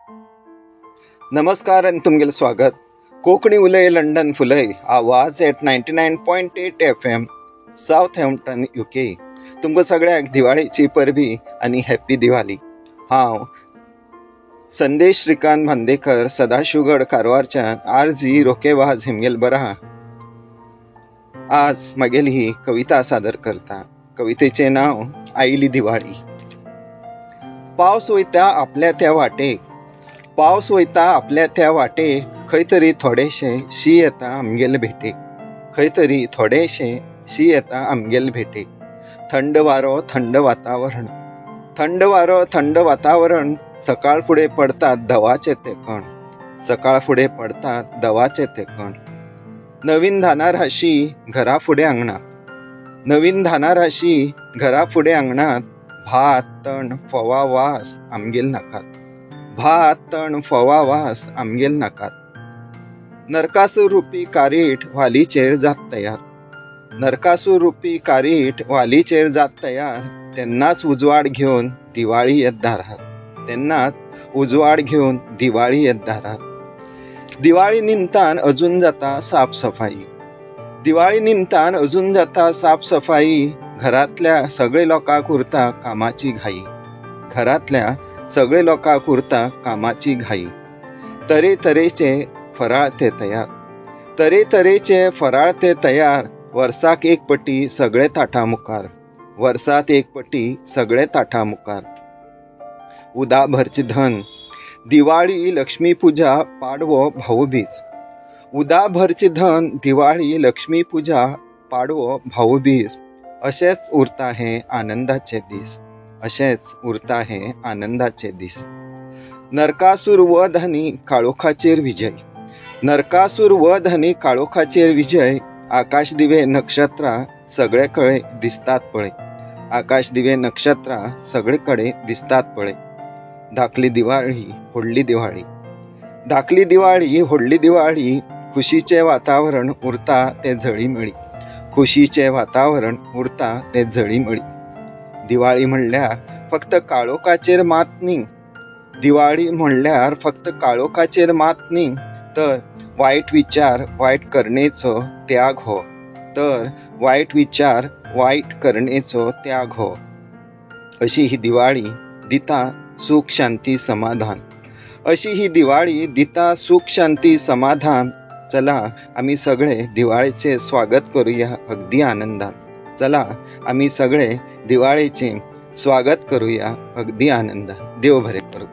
नमस्कार आणि तुमगेलं स्वागत. कोकणी उलय लंडन फुलय आवाज at 99.8 FM Southampton UK. तुमकां सगळ्यांक दिवाळीची परबी आणि हॅप्पी दिवाळी. हांव संदेश श्रीकांत बांदेकर सदाशिवगड कारवारच्यान RG रोकेवाज हेमगेल बरा. आज मागेली ही कविता सादर करता. कवितेचे नाव आयली दिवाळी. पावस वयता आपल्या त्या वाटेक, पावस वयता आपल्या त्या वाटेक, खंय तरी थोडेशे शी येता आमगेल भेटेक, खंय तरी थोडेशे शी येता आमगेल भेटेक. थंड वारो थंड वातावरण, थंड वारो थंड वातावरण, सकाळ फुडें पडतात दवाचे ते कण, सकाळ फुडें पडतात दवाचे ते कण. नवीन धाना राशी घरा फुडें अंगणात, नवीन धाना राशी घरा फुडें अंगणात, भात तण फोवा वास आमगेल नाकात, भात तण फोवा वास आमगेल नाकात. नरकासूर रुपी कारीट वालीचेर जात तयार, नरकासूर रुपी कारीट वालीचेर जात तयार, तेन्नाच उजवाड घेवन दिवाळी येत दारार, तेन्नाच उजवाड घेवन दिवाळी येत दारार. दिवाळी निमतान अजून जाता साफसफाई, दिवाळी निमतान अजून जाता साफसफाई, घरातल्या सगळे लोकांक उरता कामाची घाई, घरातल्या सगळे लोकांक उरता कामाची घाई. तरेतरेचे फराळ ते तयार, तरेतरेचे फराळ ते तयार, वर्साक एक पटी सगळे ताटा मुखार, वर्सात एक पटी सगळे ताटा मुखार. उदाभरचे धन दिवाळी लक्ष्मी पुजा पाडवो भाऊबीज, उदाभरचे धन दिवाळी लक्ष्मी पुजा पाडवो भाऊबीज, अशेंच उरता हे आनंदाचे दीस, अशेंच उरता हे आनंदाचे दीस. नरकासूर वध आनी काळोखाचेर विजय, नरकासूर वध आनी काळोखाचेर विजय, आकाश दिवे नक्षत्रां सगळे कळे दिसतात पळय, आकाश दिवे नक्षत्रां सगळे कळे दिसतात पळय. धाकली दिवाळी व्हडली दिवाळी, धाकली दिवाळी व्हडली दिवाळी, खुशीचे वातावरण उरता ते झळीमळी, खुशीचे वातावरण उरता ते झळीमळी. दिवाळी म्हणल्यार फक्त काळोखाचेर मात न्ही, दिवाळी म्हणल्यार फक्त काळोखाचेर मात न्ही, तर वायट विचार वायट करणेचो त्याग हो, तर वायट विचार वायट करणेचो त्याग हो. अशी ही दिवाळी दिता सुख शांती समाधान, अशी ही दिवाळी दिता सुख शांती समाधान. चला आम्ही सगळे दिवाळीचे स्वागत करूया अगदी आनंदात, चला आम्ही सगळे दिवाळीचे स्वागत करूया अगदी आनंदात. देव बरे करू.